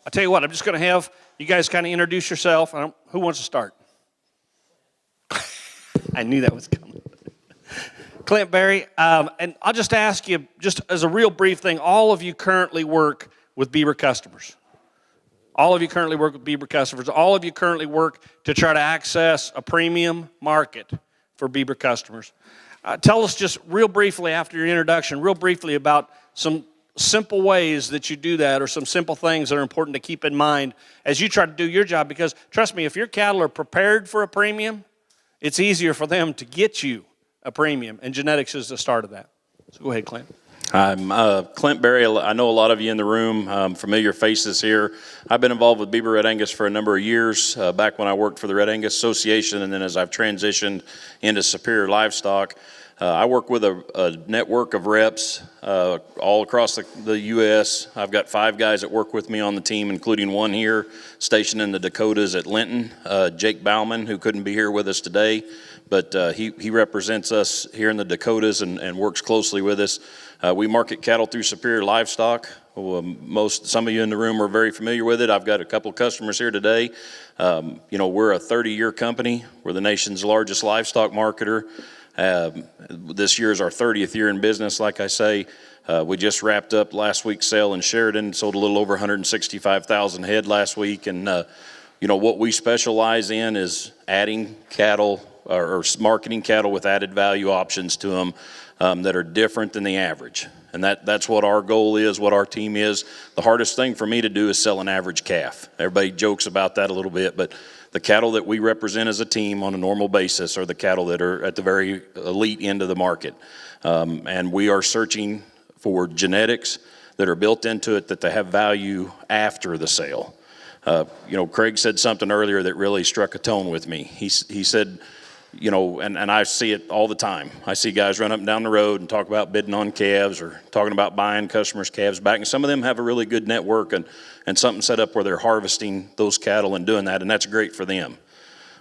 I'll tell you what, I'm just going to have you guys kind of introduce yourself. Who wants to start? I knew that was coming. Clint, Barry, and I'll just ask you, just as a real brief thing, all of you currently work with Bieber customers. All of you currently work with Bieber customers. All of you currently work to try to access a premium market for Bieber customers. Tell us just real briefly after your introduction, real briefly about some simple ways that you do that, or some simple things that are important to keep in mind as you try to do your job, because trust me, if your cattle are prepared for a premium, it's easier for them to get you a premium, and genetics is the start of that. So go ahead, Clint. I'm Clint Berry. I know a lot of you in the room, familiar faces here. I've been involved with Bieber Red Angus for a number of years, back when I worked for the Red Angus Association, and then as I've transitioned into Superior Livestock. I work with a network of reps all across the U.S. I've got 5 guys that work with me on the team, including one here stationed in the Dakotas at Linton, Jake Bauman, who couldn't be here with us today, but he represents us here in the Dakotas and works closely with us. We market cattle through Superior Livestock. Some of you in the room are very familiar with it. I've got a couple of customers here today. We're a 30-year company. We're the nation's largest livestock marketer. This year is our 30th year in business, like I say. We just wrapped up last week's sale in Sheridan, sold a little over 165,000 head last week. And, what we specialize in is adding cattle or marketing cattle with added value options to them that are different than the average. And that's what our goal is, what our team is. The hardest thing for me to do is sell an average calf. Everybody jokes about that a little bit, but the cattle that we represent as a team on a normal basis are the cattle that are at the very elite end of the market. And we are searching for genetics that are built into it that they have value after the sale. Craig said something earlier that really struck a tone with me. He said, and I see it all the time. I see guys run up and down the road and talk about bidding on calves or talking about buying customers' calves back. And some of them have a really good network and something set up where they're harvesting those cattle and doing that, and that's great for them.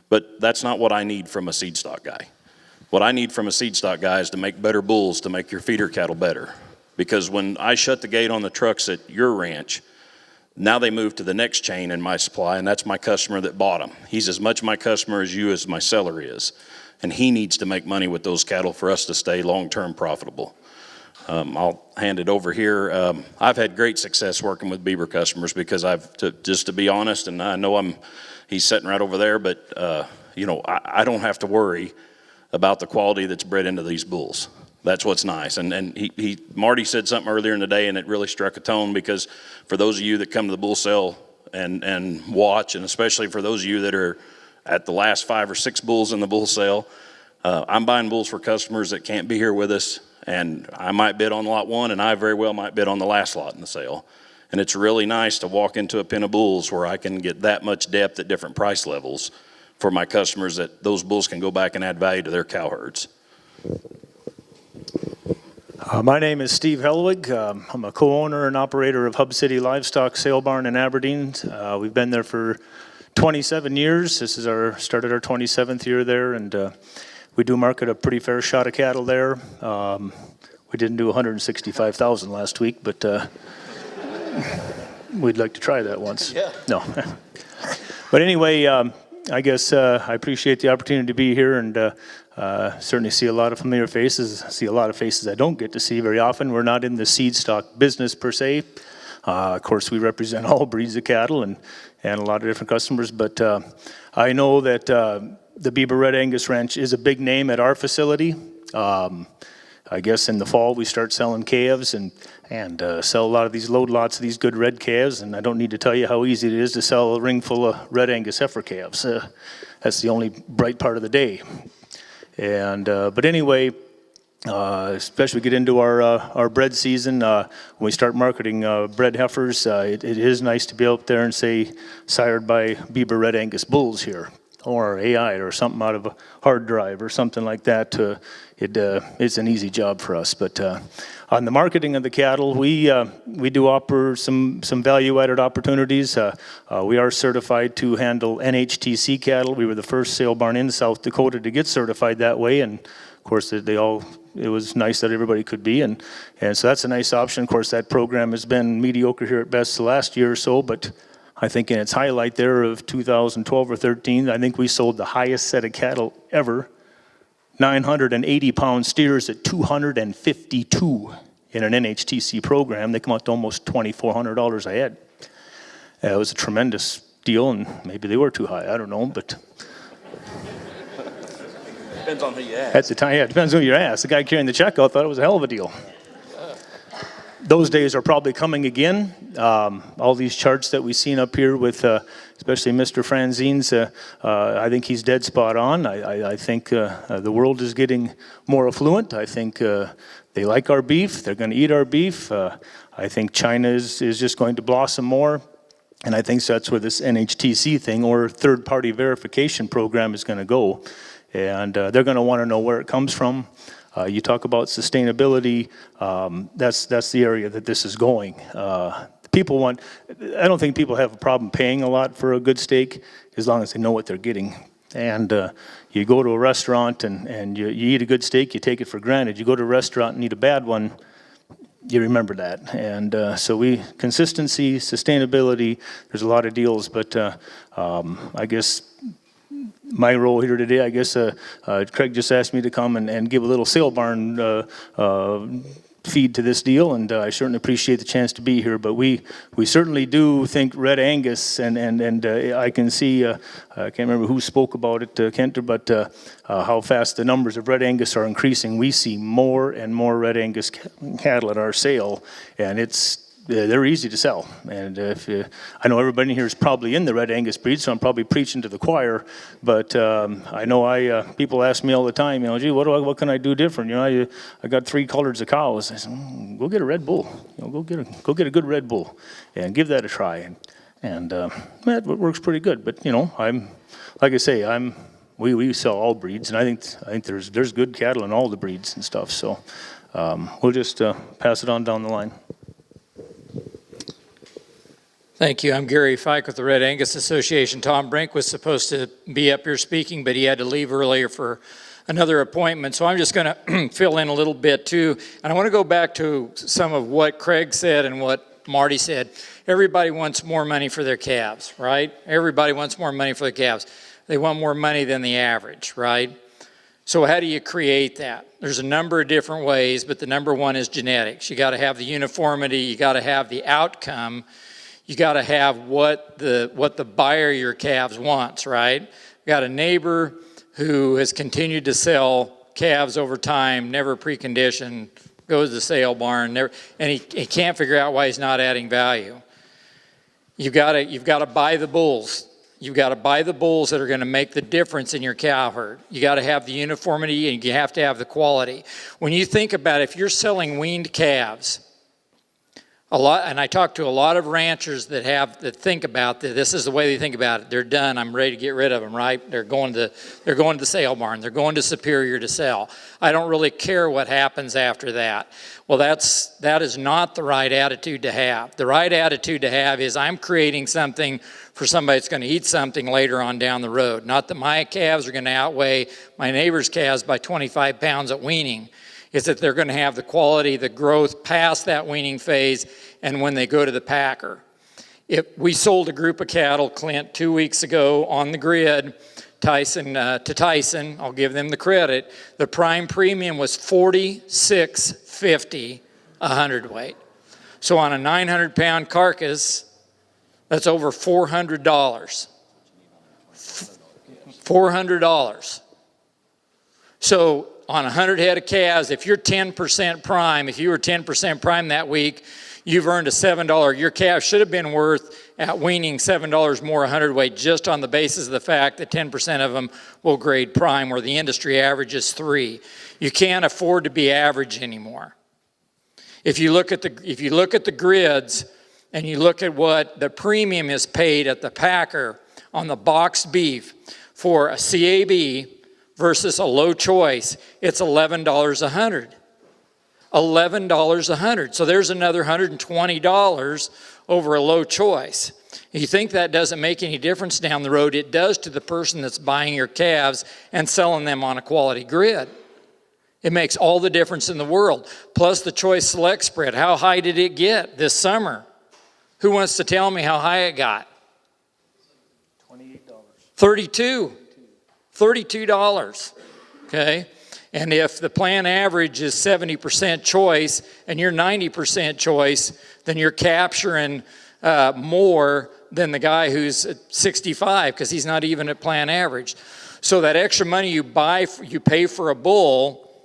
But that's not what I need from a seed stock guy. What I need from a seed stock guy is to make better bulls, to make your feeder cattle better. Because when I shut the gate on the trucks at your ranch, now they move to the next chain in my supply, and that's my customer that bought them. He's as much my customer as you as my seller is. And he needs to make money with those cattle for us to stay long-term profitable. I'll hand it over here. I've had great success working with Bieber customers because just to be honest, and I know he's sitting right over there, but I don't have to worry about the quality that's bred into these bulls. That's what's nice. And Marty said something earlier in the day, and it really struck a tone, because for those of you that come to the bull sale and watch, and especially for those of you that are at the last 5 or 6 bulls in the bull sale, I'm buying bulls for customers that can't be here with us, and I might bid on lot 1, and I very well might bid on the last lot in the sale. And it's really nice to walk into a pen of bulls where I can get that much depth at different price levels for my customers, that those bulls can go back and add value to their cow herds. My name is Steve Hellwig. I'm a co-owner and operator of Hub City Livestock Sale Barn in Aberdeen. We've been there for 27 years. This is started our 27th year there, and we do market a pretty fair shot of cattle there. We didn't do 165,000 last week, but we'd like to try that once. Yeah. No. But anyway, I guess I appreciate the opportunity to be here, and certainly see a lot of familiar faces, see a lot of faces I don't get to see very often. We're not in the seed stock business per se. Of course, we represent all breeds of cattle and a lot of different customers, but I know that the Bieber Red Angus Ranch is a big name at our facility. I guess in the fall we start selling calves and sell a lot of these load lots of these good red calves, and I don't need to tell you how easy it is to sell a ring full of Red Angus heifer calves. That's the only bright part of the day. And but anyway, especially get into our bred season, when we start marketing bred heifers, it is nice to be out there and say sired by Bieber Red Angus bulls here, or AI, or something out of a hard drive or something like that. It's an easy job for us. But on the marketing of the cattle, we do offer some value-added opportunities. We are certified to handle NHTC cattle. We were the first sale barn in South Dakota to get certified that way, and of course it was nice that everybody could be, and so that's a nice option. Of course, that program has been mediocre here at best the last year or so, but I think in its highlight there of 2012 or 13, I think we sold the highest set of cattle ever, 980-pound steers at 252 in an NHTC program. They come out to almost $2,400 a head. It was a tremendous deal, and maybe they were too high. I don't know, but Depends on who you ask. at the time, yeah, it depends on who you ask. The guy carrying the check out thought it was a hell of a deal. Those days are probably coming again. All these charts that we've seen up here with especially Mr. Franzine's, I think he's dead spot on. I think the world is getting more affluent. I think they like our beef. They're going to eat our beef. I think China is just going to blossom more. And I think that's where this NHTC thing or third-party verification program is going to go. And they're going to want to know where it comes from. You talk about sustainability, that's the area that this is going. People want, I don't think people have a problem paying a lot for a good steak as long as they know what they're getting. And you go to a restaurant and you eat a good steak, you take it for granted. You go to a restaurant and eat a bad one, you remember that. And so consistency, sustainability, there's a lot of deals, but I guess my role here today, I guess Craig just asked me to come and give a little sale barn feed to this deal, and I certainly appreciate the chance to be here. But we certainly do think Red Angus, and I can see, I can't remember who spoke about it, Kent, but how fast the numbers of Red Angus are increasing. We see more and more Red Angus cattle at our sale, and they're easy to sell. And I know everybody here is probably in the Red Angus breed, so I'm probably preaching to the choir. But I know people ask me all the time, gee, what can I do different? I got 3 colors of cows. I said, go get a Red Bull. Go get a good Red Bull, and give that a try. And that works pretty good. But I'm like I say, we sell all breeds, and I think there's good cattle in all the breeds and stuff. So we'll just pass it on down the line. Thank you. I'm Gary Fike with the Red Angus Association. Tom Brink was supposed to be up here speaking, but he had to leave earlier for another appointment. So I'm just going to fill in a little bit too. And I want to go back to some of what Craig said and what Marty said. Everybody wants more money for their calves, right? Everybody wants more money for their calves. They want more money than the average, right? So how do you create that? There's a number of different ways, but the number one is genetics. You got to have the uniformity. You got to have the outcome. You got to have what the buyer of your calves wants, right? You got a neighbor who has continued to sell calves over time, never preconditioned, goes to the sale barn, and he can't figure out why he's not adding value. You've got to buy the bulls. You've got to buy the bulls that are going to make the difference in your cow herd. You got to have the uniformity, and you have to have the quality. When you think about it, if you're selling weaned calves, and I talk to a lot of ranchers that think about this is the way they think about it. They're done. I'm ready to get rid of them, right? They're going to the sale barn. They're going to Superior to sell. I don't really care what happens after that. Well, that is not the right attitude to have. The right attitude to have is I'm creating something for somebody that's going to eat something later on down the road. Not that my calves are going to outweigh my neighbor's calves by 25 pounds at weaning. Is that they're going to have the quality, the growth past that weaning phase, and when they go to the packer. We sold a group of cattle, Clint, 2 weeks ago on the grid, Tyson, I'll give them the credit. The prime premium was $46.50 a hundredweight. So on a 900-pound carcass, that's over $400. $400. So on 100 head of calves, if you're 10% prime, if you were 10% prime that week, you've earned a $7. Your calf should have been worth at weaning $7 more a hundredweight just on the basis of the fact that 10% of them will grade prime, where the industry average is 3. You can't afford to be average anymore. If you look at the grids and you look at what the premium is paid at the packer on the boxed beef for a CAB versus a low choice, it's $11 a hundred. $11 a hundred. So there's another $120 over a low choice. You think that doesn't make any difference down the road? It does to the person that's buying your calves and selling them on a quality grid. It makes all the difference in the world. Plus the choice select spread. How high did it get this summer? Who wants to tell me how high it got? $32, okay? And if the plan average is 70% choice and you're 90% choice, then you're capturing more than the guy who's at 65 because he's not even at plan average. So that extra money you pay for a bull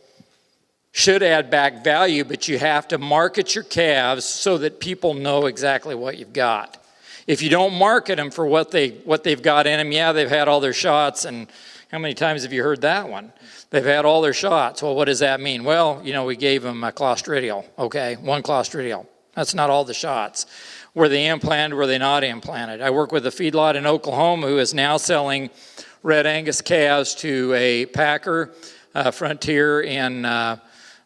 should add back value, but you have to market your calves so that people know exactly what you've got. If you don't market them for what they've got in them, yeah, they've had all their shots, and how many times have you heard that one? They've had all their shots. Well, what does that mean? Well, we gave them a clostridial, okay, one clostridial. That's not all the shots. Were they implanted? Were they not implanted? I work with a feedlot in Oklahoma who is now selling Red Angus calves to a packer, Frontier in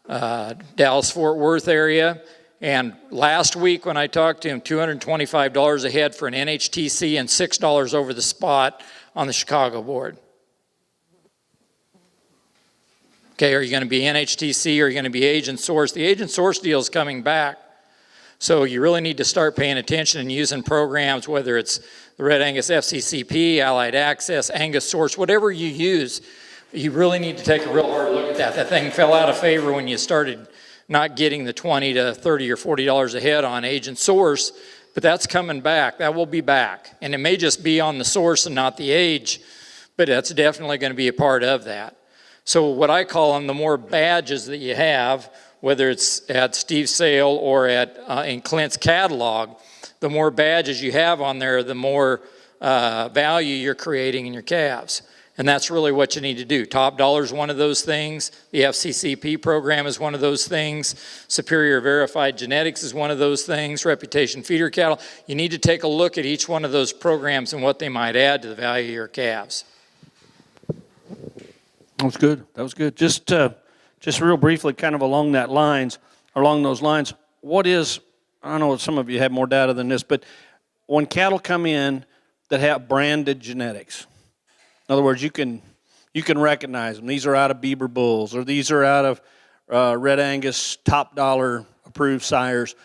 Dallas-Fort Worth area. And last week when I talked to him, $225 a head for an NHTC and $6 over the spot on the Chicago board. Okay, are you going to be NHTC or are you going to be agent source? The agent source deal is coming back. So you really need to start paying attention and using programs, whether it's the Red Angus FCCP, Allied Access, Angus Source, whatever you use, you really need to take a real hard look at that. That thing fell out of favor when you started not getting the $20 to $30 or $40 a head on agent source, but that's coming back. That will be back. And it may just be on the source and not the age, but that's definitely going to be a part of that. So what I call them, the more badges that you have, whether it's at Steve's sale or in Clint's catalog, the more badges you have on there, the more value you're creating in your calves. And that's really what you need to do. Top Dollar is one of those things. The FCCP program is one of those things. Superior Verified Genetics is one of those things. Reputation Feeder Cattle. You need to take a look at each one of those programs and what they might add to the value of your calves. That was good. That was good. Just real briefly, kind of along those lines, what is, I know some of you have more data than this, but when cattle come in that have branded genetics, in other words, you can recognize them. These are out of Bieber bulls, or these are out of Red Angus Top Dollar approved sires.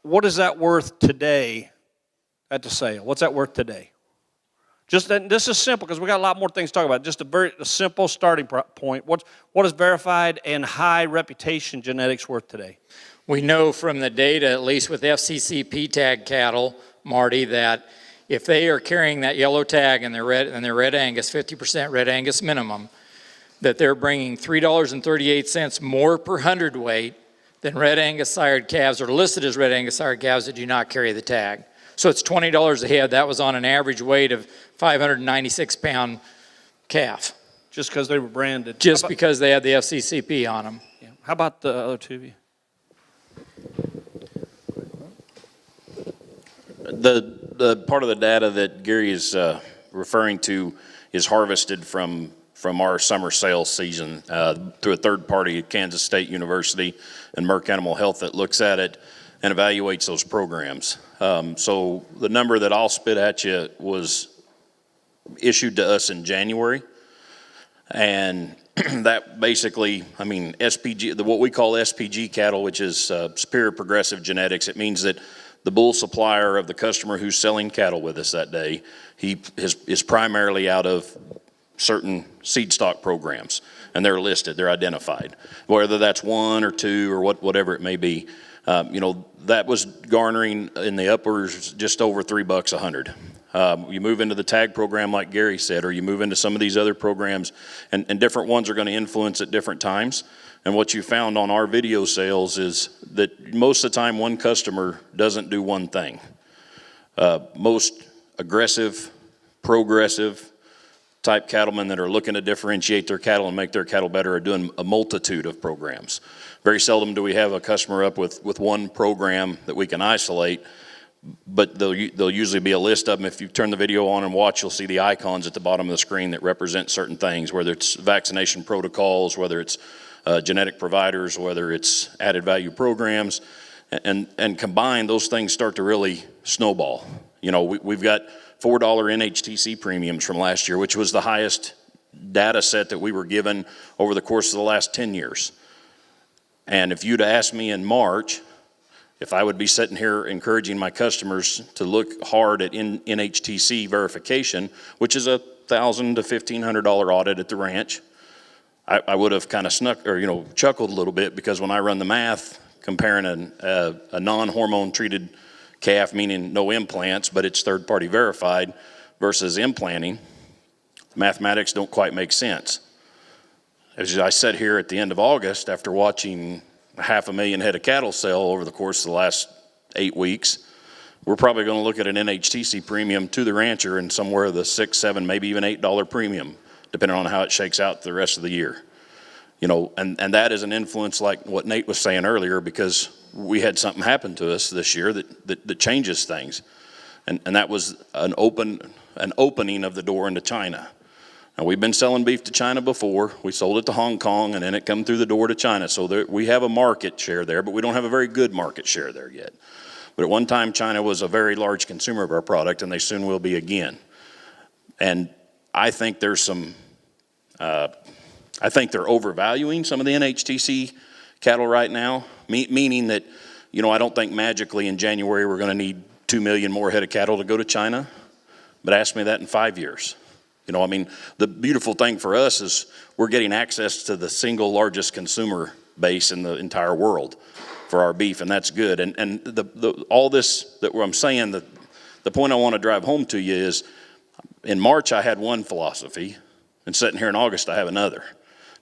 What is that worth today at the sale? What's that worth today? This is simple because we got a lot more things to talk about. Just a simple starting point. What is verified and high reputation genetics worth today? We know from the data, at least with FCCP tag cattle, Marty, that if they are carrying that yellow tag and they're Red Angus, 50% Red Angus minimum, that they're bringing $3.38 more per hundredweight than Red Angus sired calves or listed as Red Angus sired calves that do not carry the tag. So it's $20 a head. That was on an average weight of 596-pound calf. Just because they were branded. Just because they had the FCCP on them. Yeah. How about the other two of you? The part of the data that Gary is referring to is harvested from our summer sales season through a third party at Kansas State University and Merck Animal Health that looks at it and evaluates those programs. So the number that I'll spit at you was issued to us in January. And that basically, I mean, SPG, what we call SPG cattle, which is Superior Progressive Genetics, it means that the bull supplier of the customer who's selling cattle with us that day, he is primarily out of certain seed stock programs, and they're listed, they're identified. Whether that's one or two or whatever it may be, that was garnering in the upwards just over $3 a hundred. You move into the tag program like Gary said, or you move into some of these other programs, and different ones are going to influence at different times. And what you found on our video sales is that most of the time one customer doesn't do one thing. Most aggressive, progressive type cattlemen that are looking to differentiate their cattle and make their cattle better are doing a multitude of programs. Very seldom do we have a customer up with one program that we can isolate, but there'll usually be a list of them. If you turn the video on and watch, you'll see the icons at the bottom of the screen that represent certain things, whether it's vaccination protocols, whether it's genetic providers, whether it's added value programs, and combined, those things start to really snowball. We've got $4 NHTC premiums from last year, which was the highest data set that we were given over the course of the last 10 years. And if you'd asked me in March if I would be sitting here encouraging my customers to look hard at NHTC verification, which is a $1,000 to $1,500 audit at the ranch, I would have kind of chuckled a little bit, because when I run the math comparing a non-hormone treated calf, meaning no implants, but it's third-party verified, versus implanting, the mathematics don't quite make sense. As I sat here at the end of August, after watching 500,000 head of cattle sell over the course of the last 8 weeks, we're probably going to look at an NHTC premium to the rancher in somewhere the $6, $7, maybe even $8 premium, depending on how it shakes out the rest of the year. And that is an influence like what Nate was saying earlier, because we had something happen to us this year that changes things. And that was an opening of the door into China. Now, we've been selling beef to China before. We sold it to Hong Kong, and then it come through the door to China. So we have a market share there, but we don't have a very good market share there yet. But at one time, China was a very large consumer of our product, and they soon will be again. And I think there's I think they're overvaluing some of the NHTC cattle right now, meaning that, I don't think magically in January we're going to need 2 million more head of cattle to go to China. But ask me that in 5 years. The beautiful thing for us is we're getting access to the single largest consumer base in the entire world for our beef, and that's good. And all this that I'm saying, the point I want to drive home to you is, in March I had one philosophy, and sitting here in August I have another.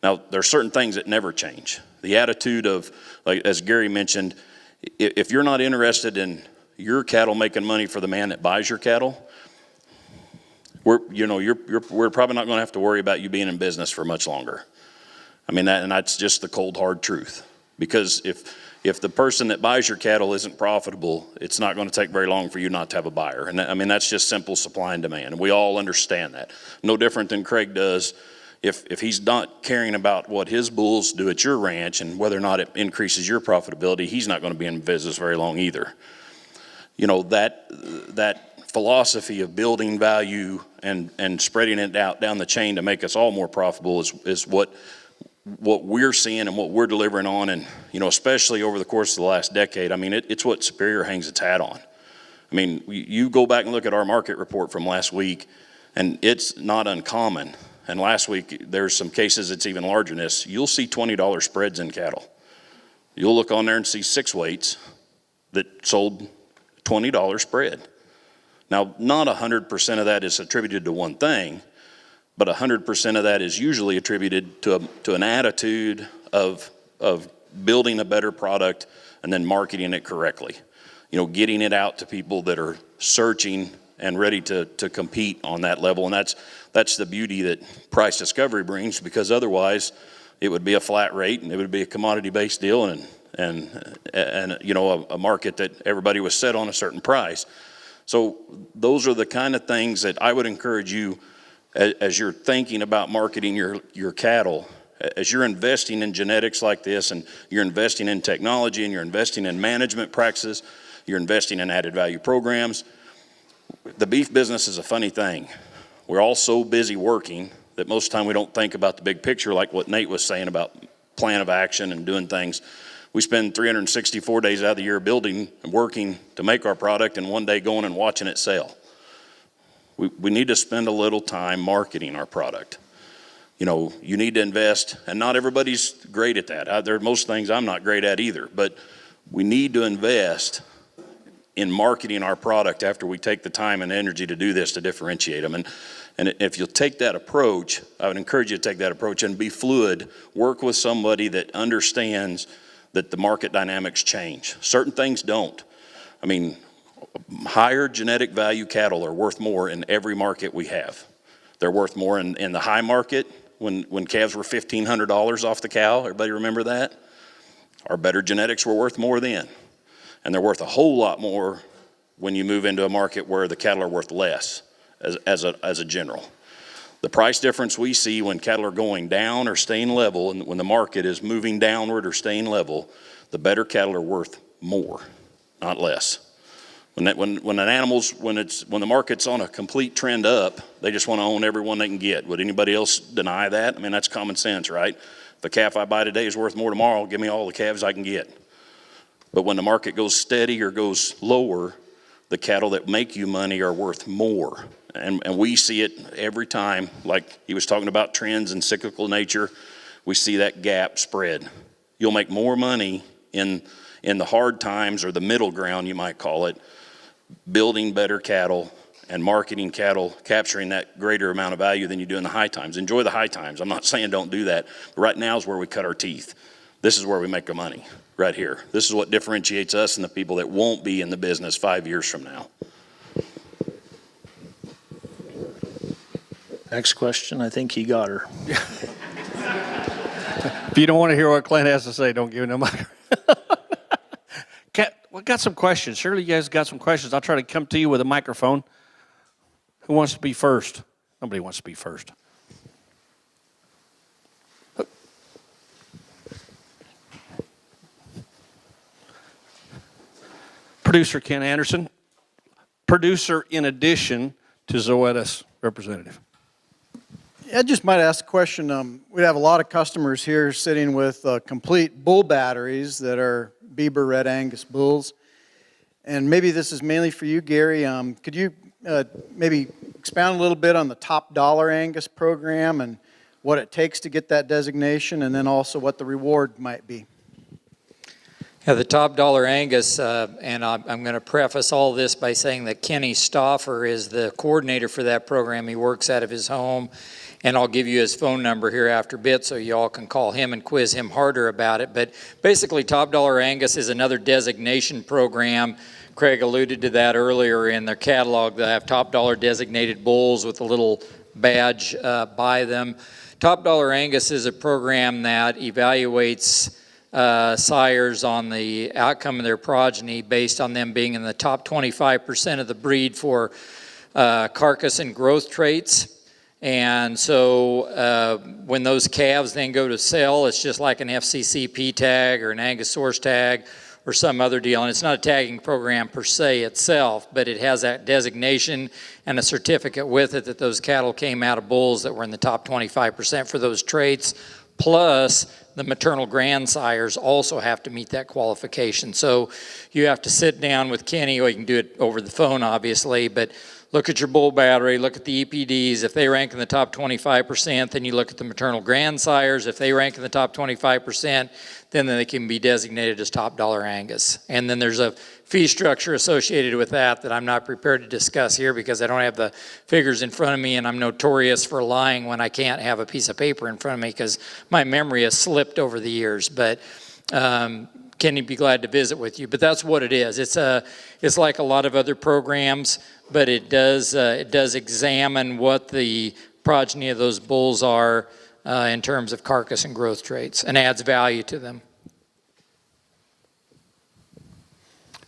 Now, there are certain things that never change. The attitude of, like as Gary mentioned, if you're not interested in your cattle making money for the man that buys your cattle, we're probably not going to have to worry about you being in business for much longer. And that's just the cold hard truth. Because if the person that buys your cattle isn't profitable, it's not going to take very long for you not to have a buyer. And that's just simple supply and demand. And we all understand that. No different than Craig does. If he's not caring about what his bulls do at your ranch and whether or not it increases your profitability, he's not going to be in business very long either. That philosophy of building value and spreading it out down the chain to make us all more profitable is what we're seeing and what we're delivering on. And, especially over the course of the last decade, it's what Superior hangs its hat on. You go back and look at our market report from last week, and it's not uncommon. And last week, there's some cases that's even larger than this. You'll see $20 spreads in cattle. You'll look on there and see 6 weights that sold $20 spread. Now, not 100% of that is attributed to one thing, but 100% of that is usually attributed to an attitude of building a better product and then marketing it correctly. Getting it out to people that are searching and ready to compete on that level. And that's the beauty that price discovery brings, because otherwise it would be a flat rate and it would be a commodity-based deal and a market that everybody was set on a certain price. So those are the kind of things that I would encourage you, as you're thinking about marketing your cattle, as you're investing in genetics like this, and you're investing in technology, and you're investing in management practices, you're investing in added value programs. The beef business is a funny thing. We're all so busy working that most of the time we don't think about the big picture, like what Nate was saying about plan of action and doing things. We spend 364 days out of the year building and working to make our product, and one day going and watching it sell. We need to spend a little time marketing our product. You need to invest, and not everybody's great at that. There are most things I'm not great at either, but we need to invest in marketing our product after we take the time and energy to do this, to differentiate them. And if you'll take that approach, I would encourage you to take that approach and be fluid. Work with somebody that understands that the market dynamics change. Certain things don't. Higher genetic value cattle are worth more in every market we have. They're worth more in the high market when calves were $1,500 off the cow. Everybody remember that? Our better genetics were worth more then. And they're worth a whole lot more when you move into a market where the cattle are worth less as a general. The price difference we see when cattle are going down or staying level, and when the market is moving downward or staying level, the better cattle are worth more, not less. When the market's on a complete trend up, they just want to own everyone they can get. Would anybody else deny that? That's common sense, right? If a calf I buy today is worth more tomorrow, give me all the calves I can get. But when the market goes steady or goes lower, the cattle that make you money are worth more. And we see it every time, like he was talking about trends and cyclical nature. We see that gap spread. You'll make more money in the hard times, or the middle ground, you might call it, building better cattle and marketing cattle, capturing that greater amount of value than you do in the high times. Enjoy the high times. I'm not saying don't do that, but right now is where we cut our teeth. This is where we make our money, right here. This is what differentiates us and the people that won't be in the business 5 years from now. Next question, I think he got her. If you don't want to hear what Clint has to say, don't give him a microphone. We got some questions. Surely you guys got some questions. I'll try to come to you with a microphone. Who wants to be first? Nobody wants to be first. Producer Ken Anderson. Producer in addition to Zoetis representative. I just might ask a question. We have a lot of customers here sitting with complete bull batteries that are Bieber Red Angus bulls. And maybe this is mainly for you, Gary. Could you maybe expound a little bit on the top dollar Angus program and what it takes to get that designation, and then also what the reward might be? Yeah, the top dollar Angus, and I'm going to preface all this by saying that Kenny Stauffer is the coordinator for that program. He works out of his home, and I'll give you his phone number here after a bit so you all can call him and quiz him harder about it. But basically, top dollar Angus is another designation program. Craig alluded to that earlier in their catalog. They have top dollar designated bulls with a little badge by them. Top dollar Angus is a program that evaluates sires on the outcome of their progeny based on them being in the top 25% of the breed for carcass and growth traits. And so when those calves then go to sell, it's just like an FCCP tag or an Angus source tag or some other deal. And it's not a tagging program per se itself, but it has that designation and a certificate with it that those cattle came out of bulls that were in the top 25% for those traits. Plus, the maternal grandsires also have to meet that qualification. So you have to sit down with Kenny, or you can do it over the phone, obviously, but look at your bull battery, look at the EPDs. If they rank in the top 25%, then you look at the maternal grandsires. If they rank in the top 25%, then they can be designated as top dollar Angus. And then there's a fee structure associated with that I'm not prepared to discuss here because I don't have the figures in front of me, and I'm notorious for lying when I can't have a piece of paper in front of me because my memory has slipped over the years. But Kenny'd be glad to visit with you. But that's what it is. It's like a lot of other programs, but it does examine what the progeny of those bulls are in terms of carcass and growth traits, and adds value to them.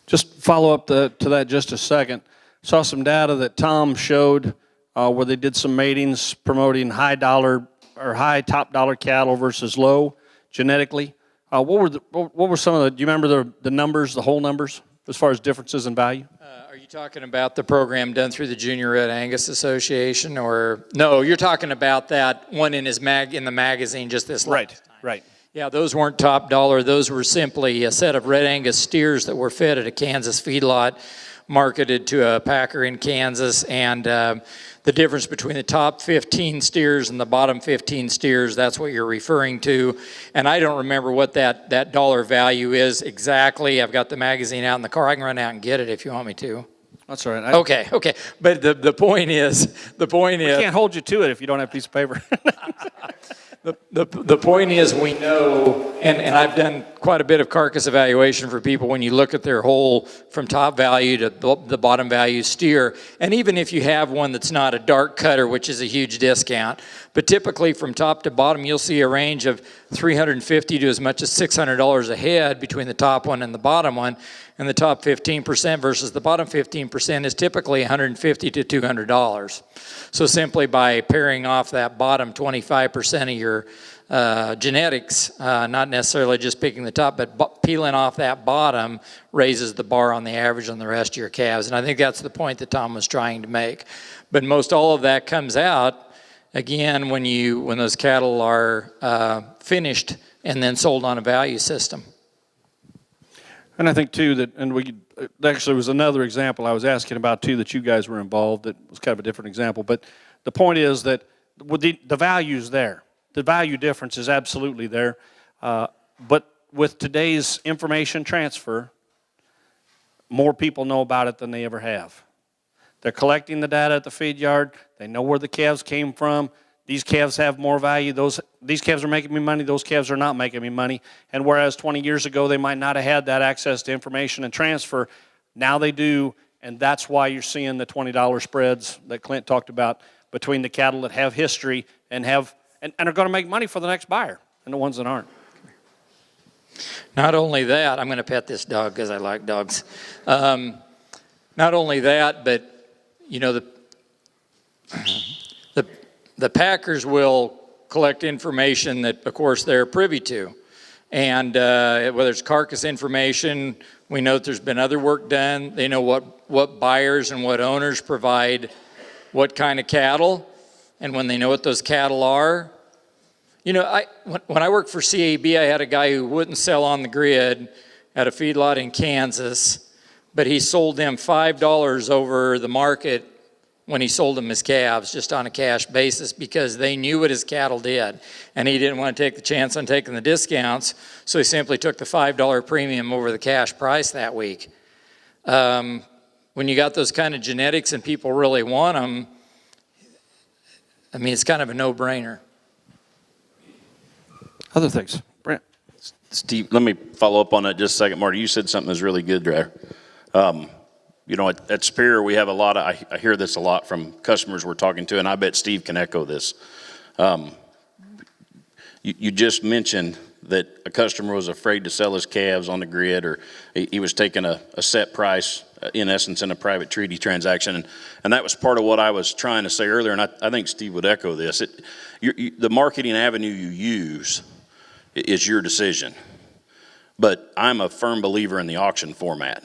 Just follow up to that just a second. Saw some data that Tom showed where they did some matings promoting high dollar or high top dollar cattle versus low genetically. What were some of the? Do you remember the numbers, the whole numbers, as far as differences in value? Are you talking about the program done through the Junior Red Angus Association, or no? You're talking about that one in in the magazine just this last time. Right. Yeah, those weren't top dollar. Those were simply a set of Red Angus steers that were fed at a Kansas feedlot, marketed to a packer in Kansas, and the difference between the top 15 steers and the bottom 15 steers, that's what you're referring to. And I don't remember what that dollar value is exactly. I've got the magazine out in the car. I can run out and get it if you want me to. That's all right. Okay. But the point is, We can't hold you to it if you don't have a piece of paper. The point is, we know, and I've done quite a bit of carcass evaluation for people when you look at their whole from top value to the bottom value steer, and even if you have one that's not a dark cutter, which is a huge discount, but typically from top to bottom you'll see a range of $350 to as much as $600 a head between the top one and the bottom one, and the top 15% versus the bottom 15% is typically $150 to $200. So simply by pairing off that bottom 25% of your genetics, not necessarily just picking the top, but peeling off that bottom raises the bar on the average on the rest of your calves. And I think that's the point that Tom was trying to make. But most all of that comes out, again, when those cattle are finished and then sold on a value system. And I think too that, and we actually was another example I was asking about too that you guys were involved. That was kind of a different example, but the point is that with the value's there. The value difference is absolutely there, but with today's information transfer, more people know about it than they ever have. They're collecting the data at the feed yard. They know where the calves came from. These calves have more value. These calves are making me money. Those calves are not making me money. And whereas 20 years ago they might not have had that access to information and transfer, now they do, and that's why you're seeing the $20 spreads that Clint talked about between the cattle that have history and are going to make money for the next buyer and the ones that aren't. Not only that, I'm going to pet this dog because I like dogs. Not only that, but you know the packers will collect information that, of course, they're privy to, and whether it's carcass information, we know that there's been other work done. They know what buyers and what owners provide what kind of cattle, and when they know what those cattle are. You know, when I worked for CAB, I had a guy who wouldn't sell on the grid at a feedlot in Kansas, but he sold them $5 over the market when he sold them his calves just on a cash basis because they knew what his cattle did. And he didn't want to take the chance on taking the discounts, so he simply took the $5 premium over the cash price that week. When you got those kind of genetics and people really want them, I mean, it's kind of a no-brainer. Other things, Brent. Steve, let me follow up on that just a second. Marty, you said something that's really good there. You know, at Superior, we have a lot of, I hear this a lot from customers we're talking to, and I bet Steve can echo this. You just mentioned that a customer was afraid to sell his calves on the grid, or he was taking a set price, in essence, in a private treaty transaction. And that was part of what I was trying to say earlier, and I think Steve would echo this. The marketing avenue you use is your decision. But I'm a firm believer in the auction format,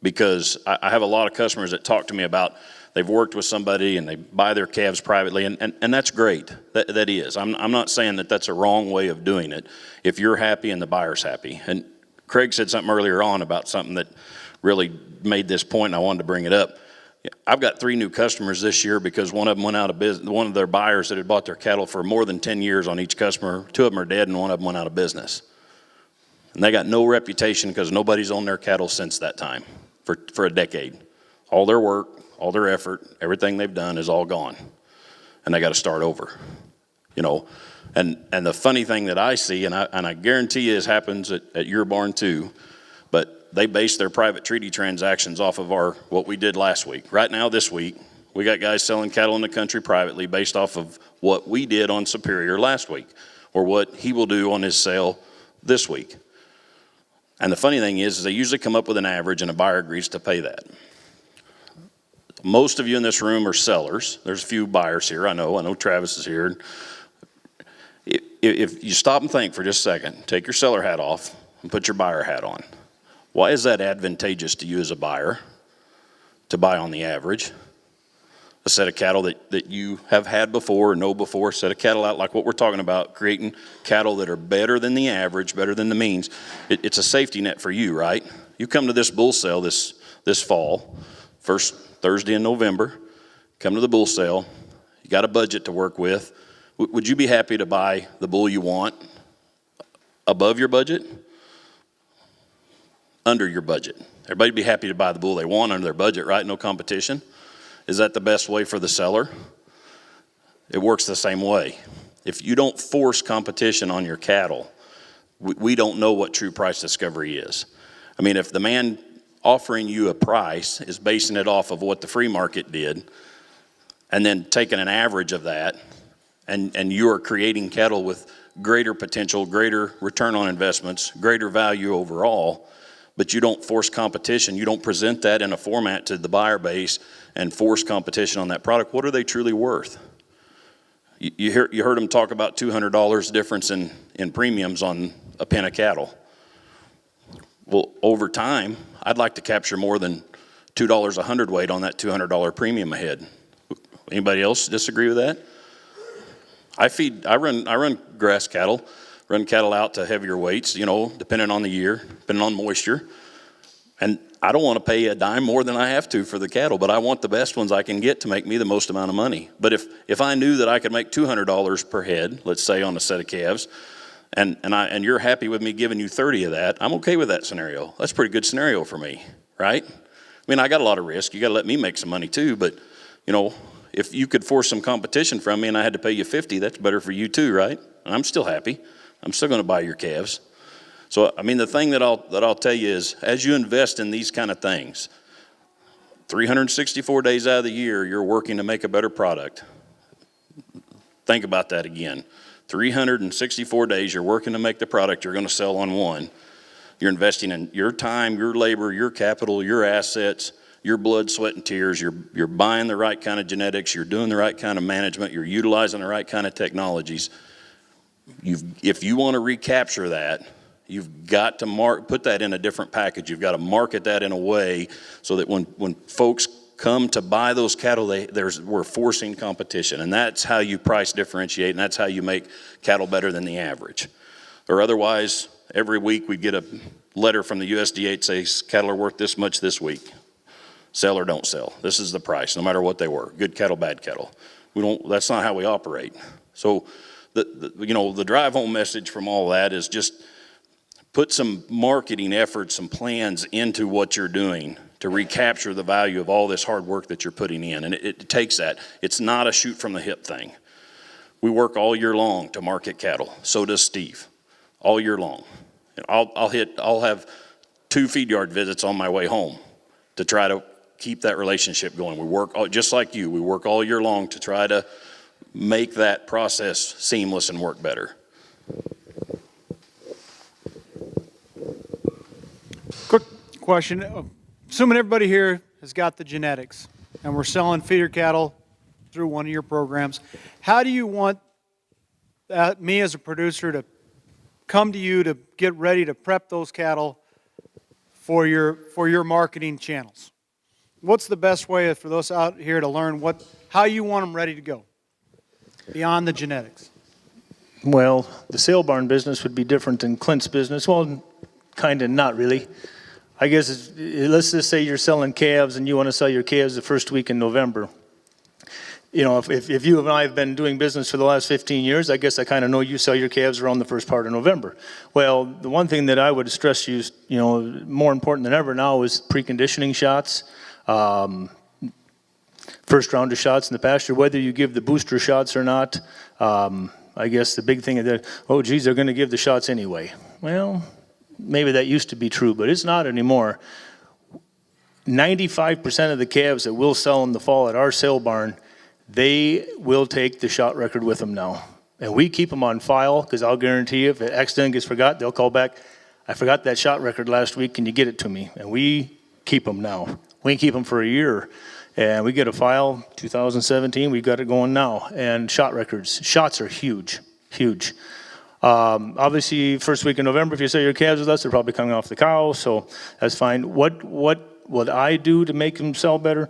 because I have a lot of customers that talk to me about they've worked with somebody and they buy their calves privately, and that's great. That is. I'm not saying that that's a wrong way of doing it if you're happy and the buyer's happy. And Craig said something earlier on about something that really made this point, and I wanted to bring it up. I've got 3 new customers this year because one of them went out of business. One of their buyers that had bought their cattle for more than 10 years on each customer, 2 of them are dead and one of them went out of business. And they got no reputation because nobody's owned their cattle since that time for a decade. All their work, all their effort, everything they've done is all gone. And they got to start over, you know. And the funny thing that I see, and I guarantee you this happens at your barn too, but they base their private treaty transactions off of what we did last week. Right now, this week, we got guys selling cattle in the country privately based off of what we did on Superior last week, or what he will do on his sale this week. And the funny thing is they usually come up with an average and a buyer agrees to pay that. Most of you in this room are sellers. There's a few buyers here. I know Travis is here. If you stop and think for just a second, take your seller hat off and put your buyer hat on. Why is that advantageous to you as a buyer to buy on the average? A set of cattle that you have had before or know before, set of cattle out like what we're talking about, creating cattle that are better than the average, better than the means. It's a safety net for you, right? You come to this bull sale this fall, first Thursday in November, come to the bull sale, you got a budget to work with. Would you be happy to buy the bull you want above your budget? Under your budget? Everybody be happy to buy the bull they want under their budget, right? No competition. Is that the best way for the seller? It works the same way. If you don't force competition on your cattle, we don't know what true price discovery is. I mean, if the man offering you a price is basing it off of what the free market did, and then taking an average of that, and you are creating cattle with greater potential, greater return on investments, greater value overall, but you don't force competition, you don't present that in a format to the buyer base and force competition on that product, what are they truly worth? You heard them talk about $200 difference in premiums on a pen of cattle. Well, over time, I'd like to capture more than $2 a hundredweight on that $200 premium ahead. Anybody else disagree with that? I run grass cattle, run cattle out to heavier weights, you know, depending on the year, depending on moisture. And I don't want to pay a dime more than I have to for the cattle, but I want the best ones I can get to make me the most amount of money. But if I knew that I could make $200 per head, let's say on a set of calves, and you're happy with me giving you 30 of that, I'm okay with that scenario. That's a pretty good scenario for me, right? I mean, I got a lot of risk. You got to let me make some money too, but you know, if you could force some competition from me and I had to pay you 50, that's better for you too, right? And I'm still happy. I'm still going to buy your calves. So, I mean, the thing that I'll tell you is, as you invest in these kind of things, 364 days out of the year, you're working to make a better product. Think about that again. 364 days, you're working to make the product you're going to sell on one. You're investing in your time, your labor, your capital, your assets, your blood, sweat, and tears. You're buying the right kind of genetics. You're doing the right kind of management. You're utilizing the right kind of technologies. If you want to recapture that, you've got to put that in a different package. You've got to market that in a way so that when folks come to buy those cattle, we're forcing competition. And that's how you price differentiate, and that's how you make cattle better than the average. Or otherwise, every week we get a letter from the USDA that says cattle are worth this much this week. Sell or don't sell. This is the price, no matter what they were. Good cattle, bad cattle. That's not how we operate. So the drive home message from all that is just put some marketing efforts, some plans into what you're doing to recapture the value of all this hard work that you're putting in. And it takes that. It's not a shoot from the hip thing. We work all year long to market cattle. So does Steve, all year long. And I'll have 2 feed yard visits on my way home to try to keep that relationship going. We work, just like you, we work all year long to try to make that process seamless and work better. Quick question. Assuming everybody here has got the genetics and we're selling feeder cattle through one of your programs, how do you want me as a producer to come to you to get ready to prep those cattle for your marketing channels? What's the best way for those out here to learn how you want them ready to go beyond the genetics? Well, the sale barn business would be different than Clint's business. Well, kind of not really. I guess let's just say you're selling calves and you want to sell your calves the first week in November. You know, if you and I have been doing business for the last 15 years, I guess I kind of know you sell your calves around the first part of November. Well, the one thing that I would stress you know, more important than ever now is preconditioning shots. First round of shots in the pasture, whether you give the booster shots or not. I guess the big thing is that, oh, geez, they're going to give the shots anyway. Well, maybe that used to be true, but it's not anymore. 95% of the calves that we'll sell in the fall at our sale barn, they will take the shot record with them now. And we keep them on file, because I'll guarantee you if an accident gets forgot, they'll call back, I forgot that shot record last week, can you get it to me? And we keep them now. We can keep them for a year. And we get a file, 2017, we got it going now. And shot records, shots are huge, huge. Obviously, first week in November, if you sell your calves with us, they're probably coming off the cow, so that's fine. What I do to make them sell better?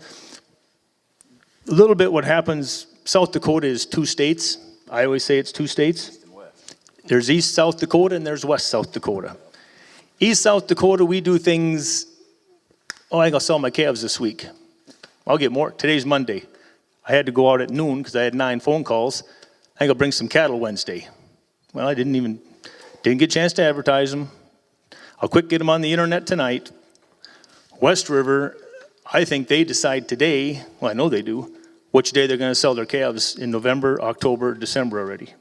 A little bit what happens, South Dakota is 2 states. I always say it's 2 states. East and West. There's East South Dakota and there's West South Dakota. East South Dakota, we do things, oh, I gotta sell my calves this week. I'll get more. Today's Monday. I had to go out at noon because I had 9 phone calls. I think I'll bring some cattle Wednesday. Well, I didn't get a chance to advertise them. I'll quick get them on the internet tonight. West River, I think they decide today, well, I know they do, which day they're going to sell their calves in November, October, December already.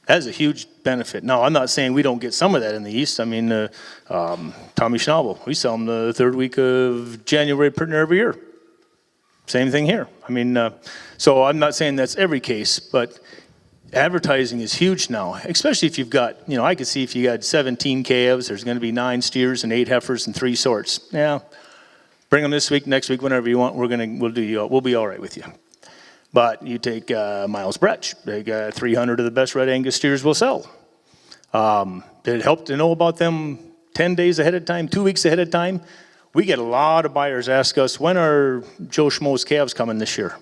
That is a huge benefit. Now, I'm not saying we don't get some of that in the East. I mean, Tommy Schnabel, we sell them the 3rd week of January pretty near every year. Same thing here. I mean, so I'm not saying that's every case, but advertising is huge now, especially if you've got, you know, I could see if you got 17 calves, there's going to be 9 steers and 8 heifers and 3 sorts. Yeah, bring them this week, next week, whenever you want. We'll be all right with you. But you take Miles Bretsch, they got 300 of the best red Angus steers we'll sell. Did it help to know about them 10 days ahead of time, 2 weeks ahead of time? We get a lot of buyers ask us, when are Joe Schmo's calves coming this year?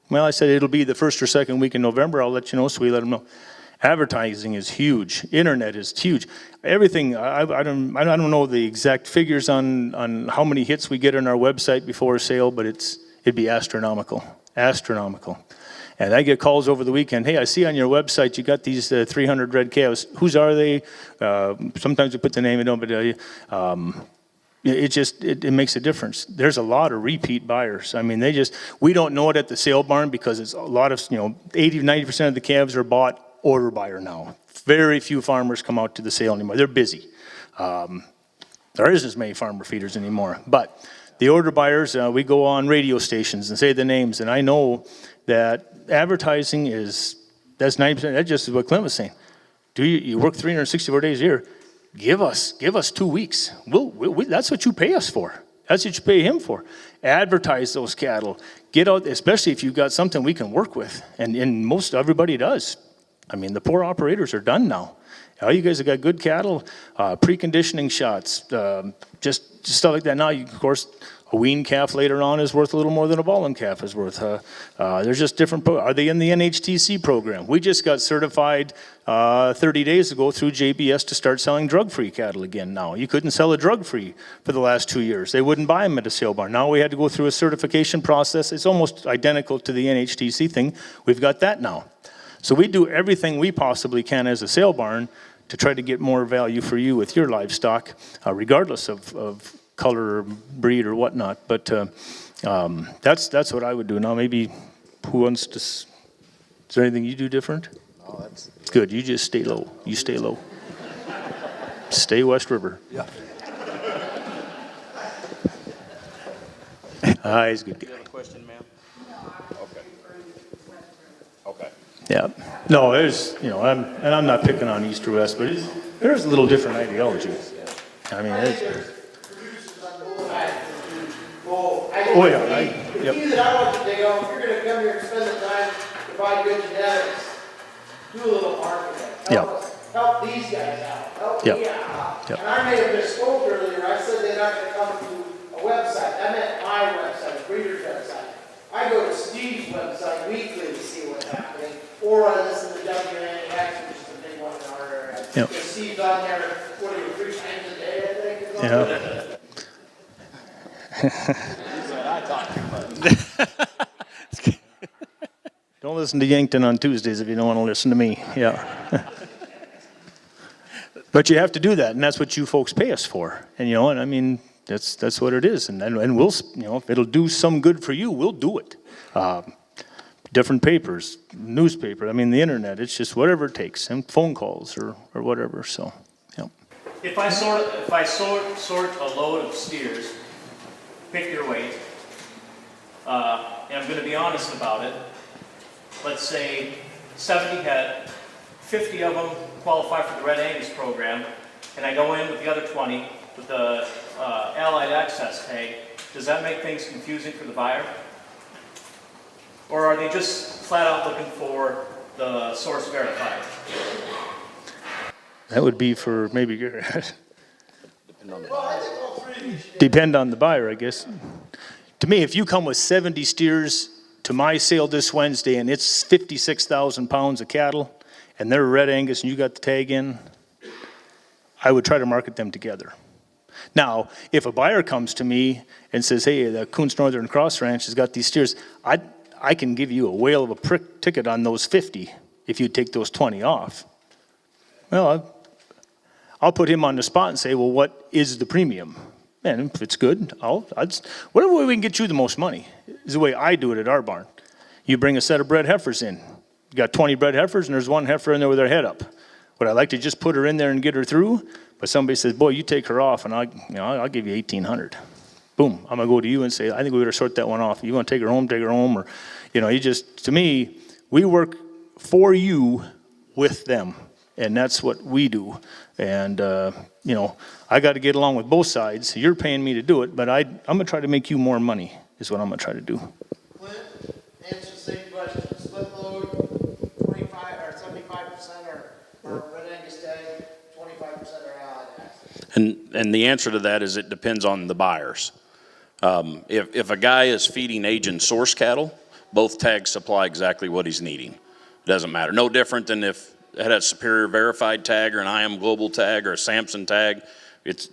Well, I said it'll be the 1st or 2nd week in November. I'll let you know, so we let them know. Advertising is huge. Internet is huge. Everything. I don't know the exact figures on how many hits we get on our website before a sale, but it'd be astronomical, astronomical. And I get calls over the weekend. Hey, I see on your website you got these 300 red calves. Whose are they? Sometimes we put the name in, but it makes a difference. There's a lot of repeat buyers. I mean, we don't know it at the sale barn because it's a lot of 80-90% of the calves are bought order buyer now. Very few farmers come out to the sale anymore. They're busy. There isn't as many farmer feeders anymore. But the order buyers, we go on radio stations and say the names, and I know that advertising that's 90%. That just is what Clint was saying. You work 364 days a year? Give us 2 weeks. That's what you pay us for. That's what you pay him for. Advertise those cattle. Get out, especially if you've got something we can work with, and most everybody does. I mean, the poor operators are done now. You guys have got good cattle, preconditioning shots, just stuff like that. Now, of course, a wean calf later on is worth a little more than a balling calf is worth. There's just different. Are they in the NHTC program? We just got certified 30 days ago through JBS to start selling drug-free cattle again now. You couldn't sell a drug-free for the last 2 years. They wouldn't buy them at a sale barn. Now we had to go through a certification process. It's almost identical to the NHTC thing. We've got that now. So we do everything we possibly can as a sale barn to try to get more value for you with your livestock, regardless of color or breed or whatnot. But that's what I would do. Now maybe who wants to, is there anything you do different? Oh, that's good. You just stay low. You stay low. Stay West River. yeah. He's a good guy. You have a question, ma'am? Okay. Okay. Yeah. No, there's, I'm not picking on East or West, but there's a little different ideology. I mean, oh yeah. The key that I want you to take home, if you're going to come here and spend the time to buy good genetics, do a little marketing. Help these guys out. Help me out. Yep. And I may have misspoke earlier. I said they're not going to come to a website. I meant my website, Breeder's website. I go to Steve's website weekly to see what's happening, or I listen to WNX, which is the big one in our area. Yep. Because Steve's on there, 3 times a day, I think. Is on there. Don't listen to Yankton on Tuesdays if you don't want to listen to me. Yeah. But you have to do that, and that's what you folks pay us for. And and I mean, that's what it is. And we'll, if it'll do some good for you, we'll do it. Different papers, newspaper, I mean, the internet, it's just whatever it takes, and phone calls or whatever. So, yeah. If I sort a load of steers, pick your weight, and I'm going to be honest about it. Let's say 70 head, 50 of them qualify for the Red Angus program, and I go in with the other 20 with the Allied Access tag. Does that make things confusing for the buyer? Or are they just flat out looking for the source verified? That would be for maybe depend on the buyer, I guess. To me, if you come with 70 steers to my sale this Wednesday and it's 56,000 pounds of cattle and they're Red Angus and you got the tag in, I would try to market them together. Now, if a buyer comes to me and says, hey, the Coons Northern Cross Ranch has got these steers, I can give you a whale of a prick ticket on those 50 if you take those 20 off. Well, I'll put him on the spot and say, well, what is the premium? And if it's good, whatever way we can get you the most money is the way I do it at our barn. You bring a set of bred heifers in. You got 20 bred heifers and there's one heifer in there with her head up. Would I like to just put her in there and get her through? But somebody says, boy, you take her off and I'll give you 1,800. Boom, I'm gonna go to you and say, I think we better sort that one off. You wanna take her home, or, to me, we work for you with them. And that's what we do. And, I got to get along with both sides. You're paying me to do it, but I'm going to try to make you more money is what I'm going to try to do. Clint, answer the same question. Split load, 25 or 75% are Red Angus tag, 25% are Allied Access. And the answer to that is it depends on the buyers. If a guy is feeding agent source cattle, both tags supply exactly what he's needing. It doesn't matter. No different than if had a Superior Verified tag or an I Am Global tag or a Samson tag,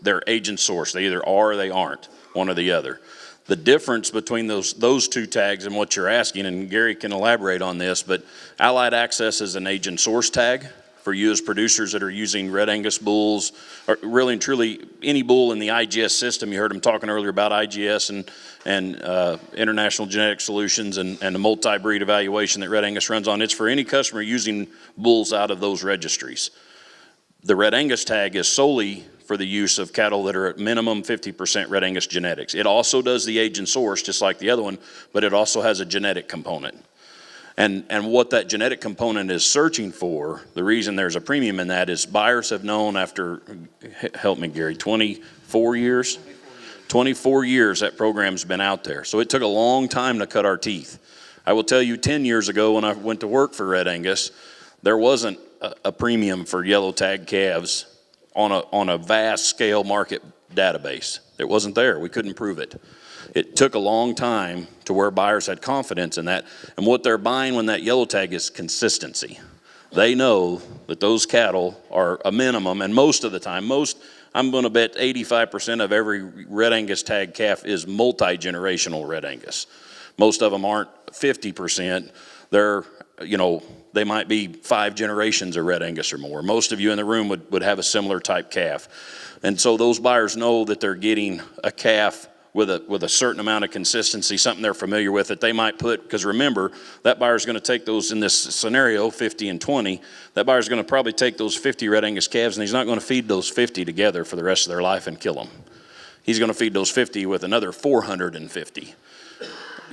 they're agent sourced. They either are or they aren't, one or the other. The difference between those two tags and what you're asking, and Gary can elaborate on this, but Allied Access is an agent source tag for you as producers that are using Red Angus bulls, or really and truly any bull in the IGS system. You heard him talking earlier about IGS and International Genetic Solutions and the multi-breed evaluation that Red Angus runs on. It's for any customer using bulls out of those registries. The Red Angus tag is solely for the use of cattle that are at minimum 50% Red Angus genetics. It also does the agent source, just like the other one, but it also has a genetic component. And what that genetic component is searching for, the reason there's a premium in that is buyers have known after, help me Gary, 24 years? 24 years that program's been out there. So it took a long time to cut our teeth. I will tell you 10 years ago when I went to work for Red Angus, there wasn't a premium for yellow tag calves on a vast scale market database. It wasn't there. We couldn't prove it. It took a long time to where buyers had confidence in that. And what they're buying when that yellow tag is consistency. They know that those cattle are a minimum, and most of the time, I'm going to bet 85% of every Red Angus tag calf is multi-generational Red Angus. Most of them aren't 50%. They're, they might be 5 generations of Red Angus or more. Most of you in the room would have a similar type calf. And so those buyers know that they're getting a calf with a certain amount of consistency, something they're familiar with that they might put, because remember, that buyer's going to take those, in this scenario, 50 and 20, that buyer's going to probably take those 50 Red Angus calves and he's not going to feed those 50 together for the rest of their life and kill them. He's going to feed those 50 with another 450,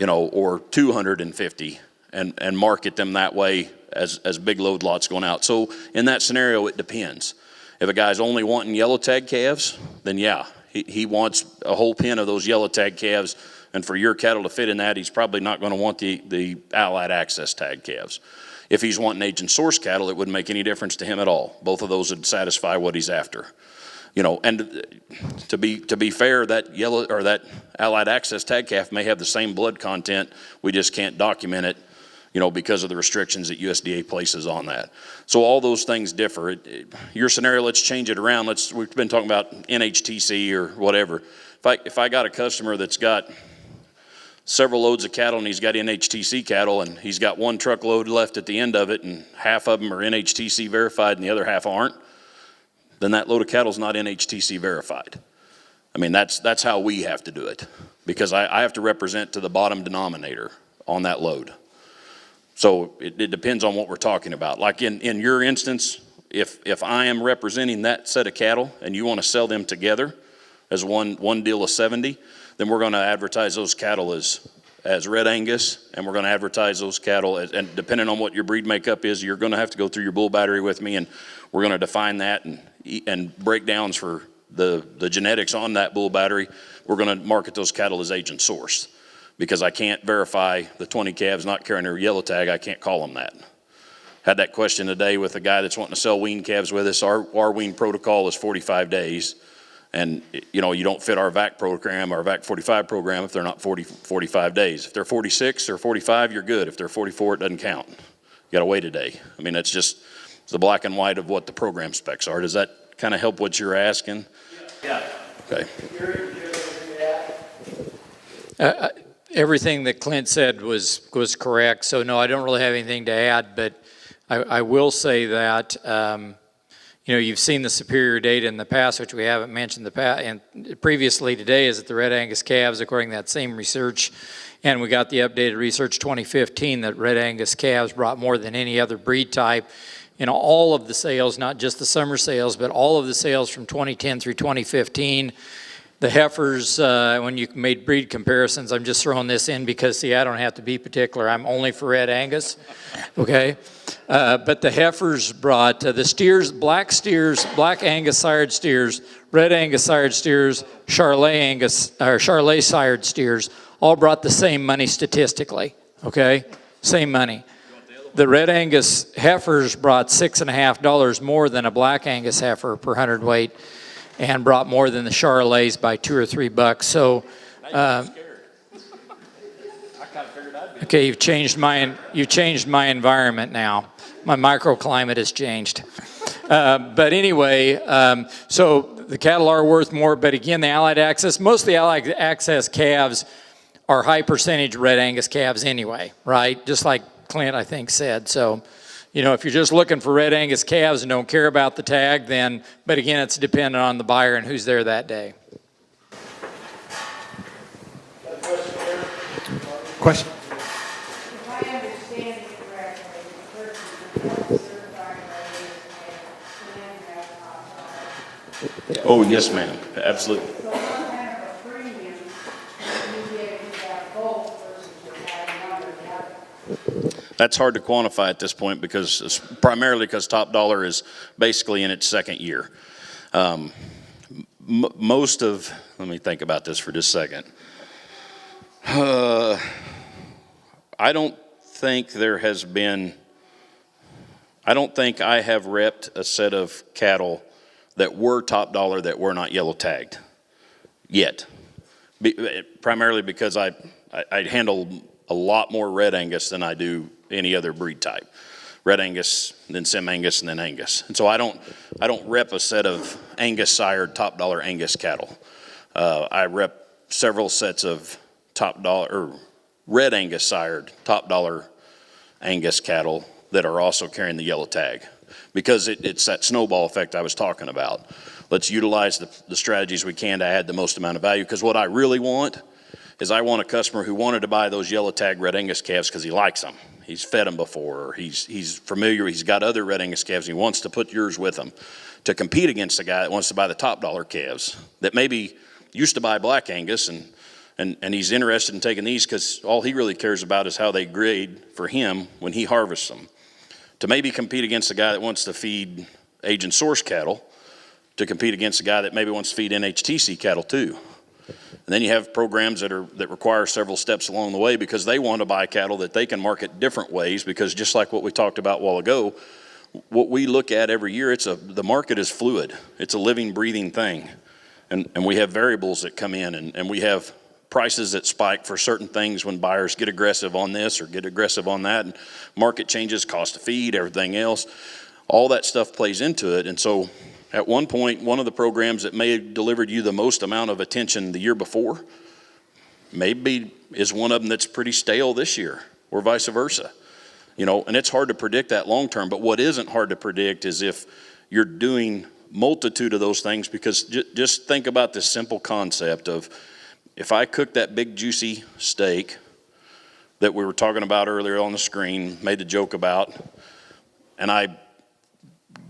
or 250 and market them that way as big load lots going out. So in that scenario, it depends. If a guy's only wanting yellow tag calves, then yeah, he wants a whole pen of those yellow tag calves, and for your cattle to fit in that, he's probably not going to want the Allied Access tag calves. If he's wanting agent source cattle, it wouldn't make any difference to him at all. Both of those would satisfy what he's after. And to be fair, that yellow or that Allied Access tag calf may have the same blood content. We just can't document it, because of the restrictions that USDA places on that. So all those things differ. Your scenario, let's change it around. We've been talking about NHTC or whatever. If I got a customer that's got several loads of cattle and he's got NHTC cattle and he's got one truckload left at the end of it and half of them are NHTC verified and the other half aren't, then that load of cattle is not NHTC verified. I mean, that's how we have to do it, because I have to represent to the bottom denominator on that load. So it depends on what we're talking about. Like in your instance, if I am representing that set of cattle and you want to sell them together as one deal of 70, then we're going to advertise those cattle as Red Angus, and we're going to advertise those cattle and depending on what your breed makeup is, you're going to have to go through your bull battery with me, and we're going to define that and breakdowns for the genetics on that bull battery. We're going to market those cattle as agent source, because I can't verify the 20 calves not carrying a yellow tag. I can't call them that. Had that question today with a guy that's wanting to sell wean calves with us. Our wean protocol is 45 days. And, you don't fit our VAC program, our VAC 45 program, if they're not 45 days. If they're 46 or 45, you're good. If they're 44, it doesn't count. You got to wait a day. I mean, it's the black and white of what the program specs are. Does that kind of help what you're asking? Yeah. Okay. Everything that Clint said was correct. So no, I don't really have anything to add, but I will say that, you've seen the superior data in the past, which we haven't mentioned and previously today, is that the Red Angus calves, according to that same research, and we got the updated research 2015, that Red Angus calves brought more than any other breed type in all of the sales, not just the summer sales, but all of the sales from 2010 through 2015. The heifers, when you made breed comparisons, I'm just throwing this in because, see, I don't have to be particular. I'm only for Red Angus, okay? But the heifers brought the steers, black Angus sired steers, Red Angus sired steers, Charolais sired steers, all brought the same money statistically, okay? Same money. The Red Angus heifers brought $6.50 more than a black Angus heifer per hundredweight, and brought more than the Charolais by $2 or $3. So, okay, you've changed my environment now. My microclimate has changed. But anyway, so the cattle are worth more, but again, the Allied Access, most of the Allied Access calves are high percentage Red Angus calves anyway, right? Just like Clint, I think, said. So, you know, if you're just looking for Red Angus calves and don't care about the tag, then, but again, it's dependent on the buyer and who's there that day. Question? If I understand it correctly, the person who's certified by Oh, yes, ma'am, absolutely. so what kind of a premium do you get if you have both versus you have one or the other? That's hard to quantify at this point because primarily because Top Dollar is basically in its second year. Most of, let me think about this for just a second. I don't think there has been, I don't think I have repped a set of cattle that were Top Dollar that were not yellow tagged yet. Primarily because I handle a lot more Red Angus than I do any other breed type. Red Angus, then Sim Angus, and then Angus. And so I don't rep a set of Angus sired Top Dollar Angus cattle. I rep several sets of Top Dollar or Red Angus sired Top Dollar Angus cattle that are also carrying the yellow tag, because it's that snowball effect I was talking about. Let's utilize the strategies we can to add the most amount of value, because what I really want is I want a customer who wanted to buy those yellow tag Red Angus calves because he likes them. He's fed them before, or he's familiar, he's got other Red Angus calves, and he wants to put yours with them to compete against the guy that wants to buy the Top Dollar calves that maybe used to buy Black Angus and he's interested in taking these because all he really cares about is how they grade for him when he harvests them. To maybe compete against the guy that wants to feed agent source cattle, to compete against the guy that maybe wants to feed NHTC cattle too. And then you have programs that require several steps along the way because they want to buy cattle that they can market different ways, because just like what we talked about a while ago, what we look at every year, the market is fluid. It's a living, breathing thing. And we have variables that come in, and we have prices that spike for certain things when buyers get aggressive on this or get aggressive on that, and market changes, cost of feed, everything else. All that stuff plays into it. And so at one point, one of the programs that may have delivered you the most amount of attention the year before maybe is one of them that's pretty stale this year, or vice versa. You know, and it's hard to predict that long term, but what isn't hard to predict is if you're doing multitude of those things, because just think about this simple concept of, if I cook that big juicy steak that we were talking about earlier on the screen, made the joke about, and I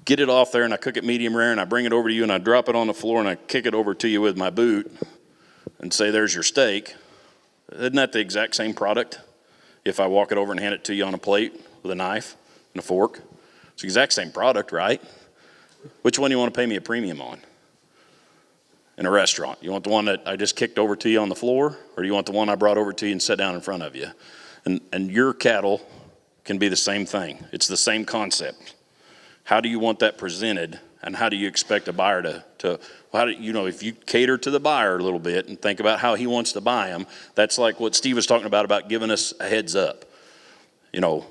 get it off there and I cook it medium rare and I bring it over to you and I drop it on the floor and I kick it over to you with my boot and say, there's your steak, isn't that the exact same product if I walk it over and hand it to you on a plate with a knife and a fork? It's the exact same product, right? Which one do you want to pay me a premium on? In a restaurant, you want the one that I just kicked over to you on the floor, or do you want the one I brought over to you and set down in front of you? And your cattle can be the same thing. It's the same concept. How do you want that presented, and how do you expect a buyer to how do you know, if you cater to the buyer a little bit and think about how he wants to buy them, that's like what Steve was talking about giving us a heads up. You know,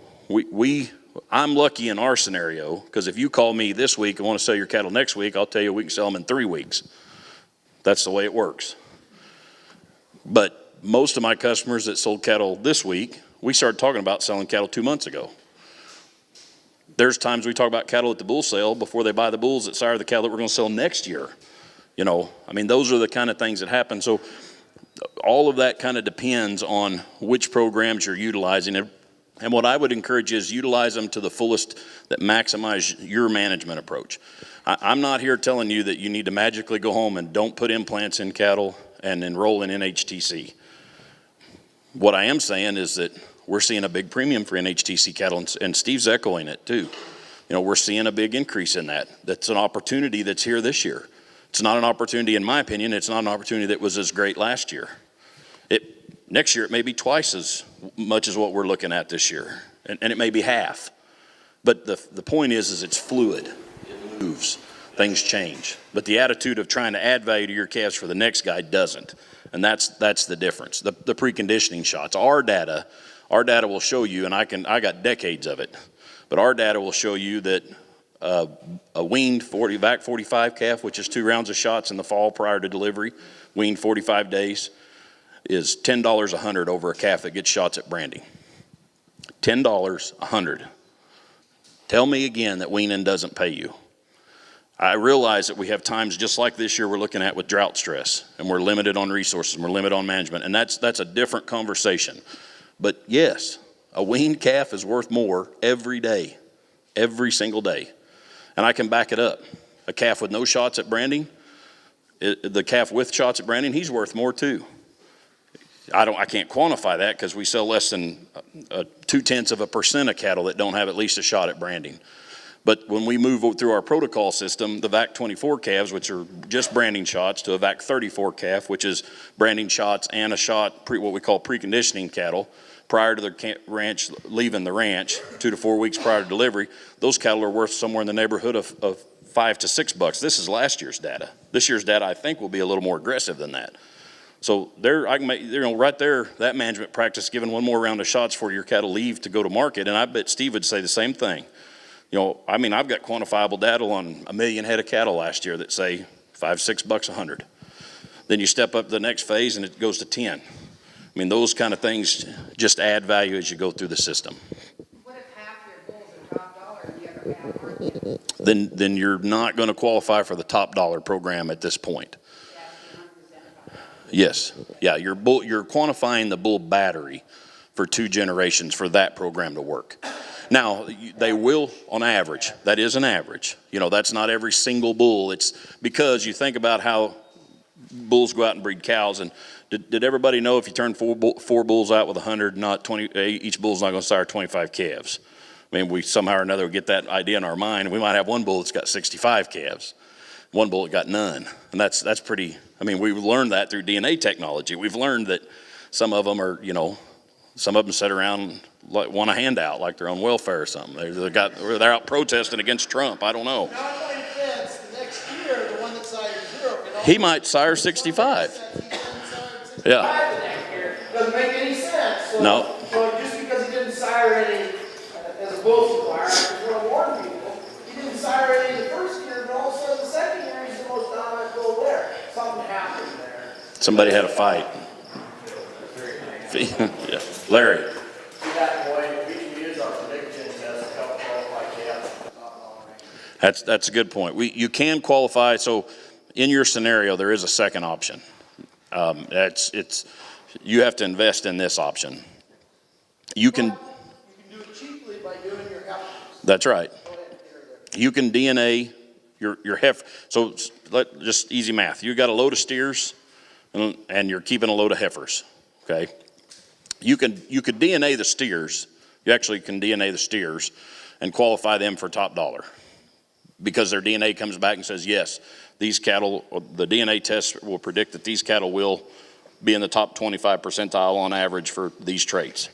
I'm lucky in our scenario, because if you call me this week and want to sell your cattle next week, I'll tell you we can sell them in 3 weeks. That's the way it works. But most of my customers that sold cattle this week, we started talking about selling cattle 2 months ago. There's times we talk about cattle at the bull sale before they buy the bulls that sire the cattle that we're going to sell next year. You know, I mean, those are the kind of things that happen. So all of that kind of depends on which programs you're utilizing. And what I would encourage you is utilize them to the fullest that maximize your management approach. I'm not here telling you that you need to magically go home and don't put implants in cattle and enroll in NHTC. What I am saying is that we're seeing a big premium for NHTC cattle, and Steve's echoing it too. You know, we're seeing a big increase in that. That's an opportunity that's here this year. It's not an opportunity, in my opinion, it's not an opportunity that was as great last year. Next year, it may be twice as much as what we're looking at this year, and it may be half. But the point is it's fluid. It moves. Things change. But the attitude of trying to add value to your calves for the next guy doesn't. And that's the difference. The preconditioning shots. Our data will show you, and I got decades of it, But our data will show you that a weaned VAC 45 calf, which is 2 rounds of shots in the fall prior to delivery, weaned 45 days, is $10 a hundred over a calf that gets shots at branding. $10 a hundred. Tell me again that weaning doesn't pay you. I realize that we have times just like this year we're looking at with drought stress, and we're limited on resources, and we're limited on management, and that's a different conversation. But yes, a weaned calf is worth more every day, every single day. And I can back it up. A calf with no shots at branding, the calf with shots at branding, he's worth more too. I can't quantify that because we sell less than 0.2% of cattle that don't have at least a shot at branding. But when we move through our protocol system, the VAC 24 calves, which are just branding shots, to a VAC 34 calf, which is branding shots and a shot, what we call preconditioning cattle, prior to the ranch, leaving the ranch, 2 to 4 weeks prior to delivery, those cattle are worth somewhere in the neighborhood of $5 to $6. This is last year's data. This year's data, I think, will be a little more aggressive than that. So there, I can make, right there, that management practice, giving one more round of shots for your cattle leave to go to market, and I bet Steve would say the same thing. I mean, I've got quantifiable data on 1 million head of cattle last year that say $5, $6 a hundred. Then you step up to the next phase and it goes to 10. I mean, those kind of things just add value as you go through the system. What if half your bulls are top dollar and the other half aren't? Then you're not going to qualify for the top dollar program at this point. Yes. Yeah, you're quantifying the bull battery for 2 generations for that program to work. Now, they will, on average, that is an average. That's not every single bull. It's because you think about how bulls go out and breed cows. And did everybody know if you turn four bulls out with 100, not 20, each bull's not going to sire 25 calves? I mean, we somehow or another get that idea in our mind. We might have one bull that's got 65 calves, one bull that got none. And that's pretty, I mean, we've learned that through DNA technology. We've learned that some of them are, some of them sit around like want a handout, like they're on welfare or something. They're out protesting against Trump. I don't know. The next year, the one that sires 0 can He might sire 65. Yeah. the next year. Doesn't make any sense. So, No. So just because he didn't sire any as a bull supplier, I just want to warn people, he didn't sire any the first year, but all of a sudden the second year he's the most dominant bull there. Something happened there. Somebody had a fight. Yeah. Larry. That way, we can use our prediction test to help qualify calves. That's a good point. You can qualify. So in your scenario, there is a second option. You have to invest in this option. You can do it cheaply by doing your heifers. That's right. You can DNA your heifer. So just easy math. You got a load of steers, and you're keeping a load of heifers. Okay. You could DNA the steers. You actually can DNA the steers and qualify them for top dollar because their DNA comes back and says, yes, these cattle, the DNA test will predict that these cattle will be in the top 25 percentile on average for these traits.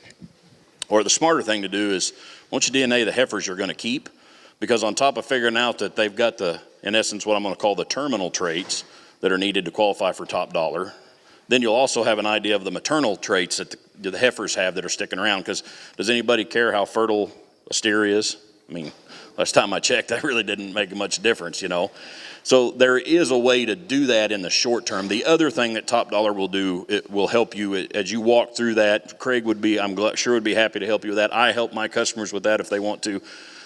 Or the smarter thing to do is once you DNA the heifers you're going to keep, because on top of figuring out that they've got in essence, what I'm going to call the terminal traits that are needed to qualify for top dollar, then you'll also have an idea of the maternal traits that the heifers have that are sticking around. Because does anybody care how fertile a steer is? I mean, last time I checked, that really didn't make much difference, So there is a way to do that in the short term. The other thing that Top Dollar will do, it will help you as you walk through that. Craig would be happy to help you with that. I help my customers with that if they want to.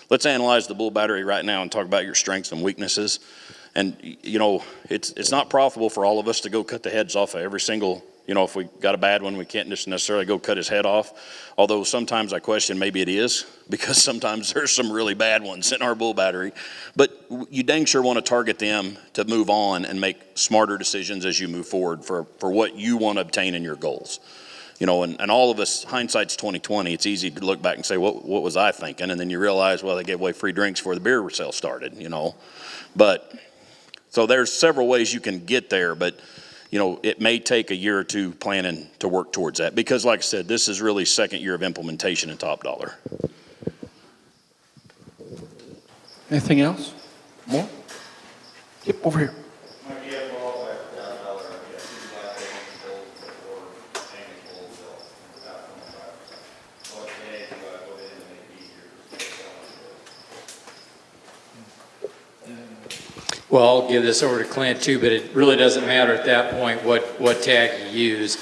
Let's analyze the bull battery right now and talk about your strengths and weaknesses. And, it's not profitable for all of us to go cut the heads off of every single, if we got a bad one, we can't just necessarily go cut his head off. Although sometimes I question maybe it is, because sometimes there's some really bad ones in our bull battery. But you dang sure want to target them to move on and make smarter decisions as you move forward for what you want to obtain in your goals. And all of us, hindsight's 20/20. It's easy to look back and say, what was I thinking? And then you realize, well, they gave away free drinks before the beer sale started, But so there's several ways you can get there, but it may take a year or two planning to work towards that, because like I said, this is really second year of implementation in Top Dollar. Anything else? More? Yep, over here. Well, I'll give this over to Clint too, but it really doesn't matter at that point what tag you use.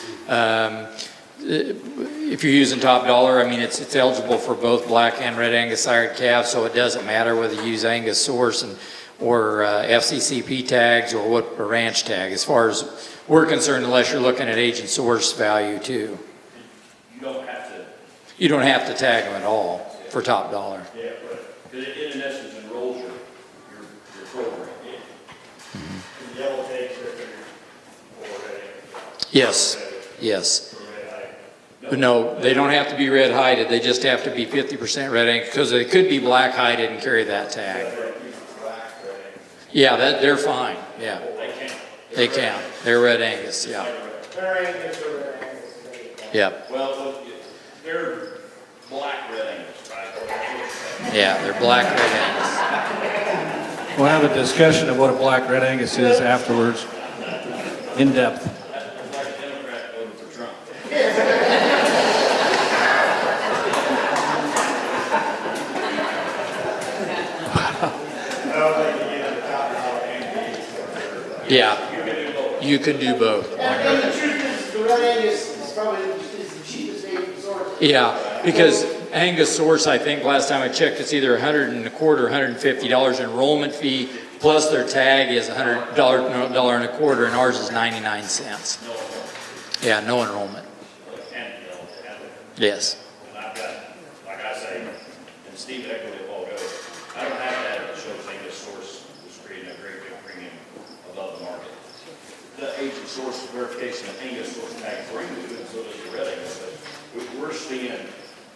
If you're using top dollar, I mean, it's eligible for both black and red Angus sired calves, so it doesn't matter whether you use Angus source or FCCP tags or what a ranch tag, as far as we're concerned, unless you're looking at agent source value too. You don't have to tag them at all for top dollar. Yeah, right. Because it in essence enrolls your program. Yeah. The yellow tags are already. Yes, yes. No, they don't have to be red hided. They just have to be 50% red Angus, because they could be black hided and carry that tag. Yeah, they're fine. Yeah, they count. They're red Angus. Yeah. They're Angus or red Angus. Yep. Well, they're black red Angus, right? Yeah, they're black red Angus. We'll have a discussion of what a black red Angus is afterwards, in depth. It's like a Democrat voting for Trump. Yeah, you can do both. And the truth is, the red Angus is probably the cheapest agent source. Yeah, because Angus source, I think last time I checked, it's either $100 and a quarter, $150 enrollment fee, plus their tag is $100 and a quarter, and ours is 99 cents. Yeah, no enrollment. Yes. And I've got, like I say, and Steve echoed it all goes, I don't have that that shows Angus source was creating a great big premium above the market. The agent source verification of Angus source tag bring to it, and so does the red Angus. But we're seeing,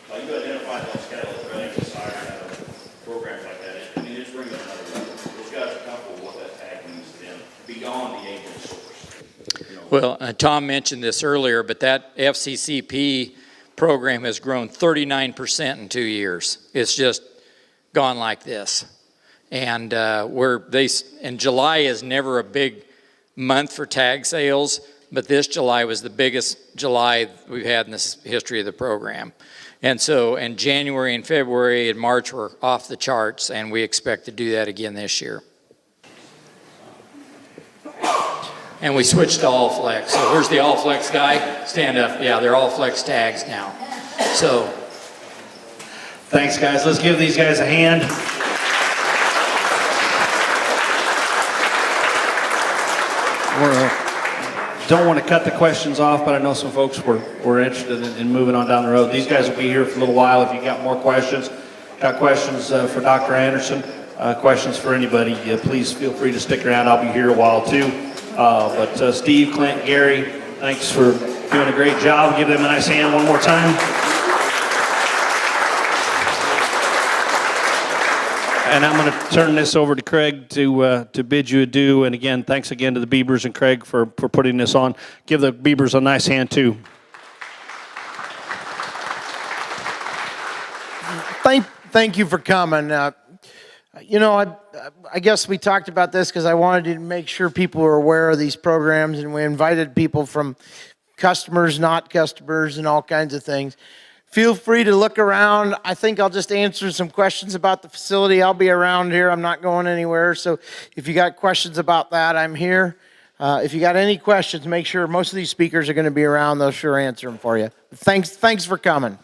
like you identify those cattle as red Angus sire programs like that. I mean, it's bringing another level. Those guys are comfortable with what that tag means to them beyond the agent source. You know, Well, Tom mentioned this earlier, but that FCCP program has grown 39% in 2 years. It's just gone like this. And and July is never a big month for tag sales, but this July was the biggest July we've had in the history of the program. And so, in January and February and March were off the charts, and we expect to do that again this year. And we switched to all flex. So where's the all flex guy? Stand up. Yeah, they're all flex tags now. So Thanks, guys. Let's give these guys a hand. Don't want to cut the questions off, but I know some folks were interested in moving on down the road. These guys will be here for a little while. If you got more questions, got questions for Dr. Anderson, questions for anybody, please feel free to stick around. I'll be here a while too. But Steve, Clint, Gary, thanks for doing a great job. Give them a nice hand one more time. And I'm going to turn this over to Craig to bid you adieu. And again, thanks again to the Biebers and Craig for putting this on. Give the Biebers a nice hand too. Thank you for coming. You know, I guess we talked about this because I wanted to make sure people were aware of these programs, and we invited people from customers, not customers, and all kinds of things. Feel free to look around. I think I'll just answer some questions about the facility. I'll be around here. I'm not going anywhere. So if you got questions about that, I'm here. If you got any questions, make sure most of these speakers are going to be around. They'll sure answer them for you. Thanks for coming.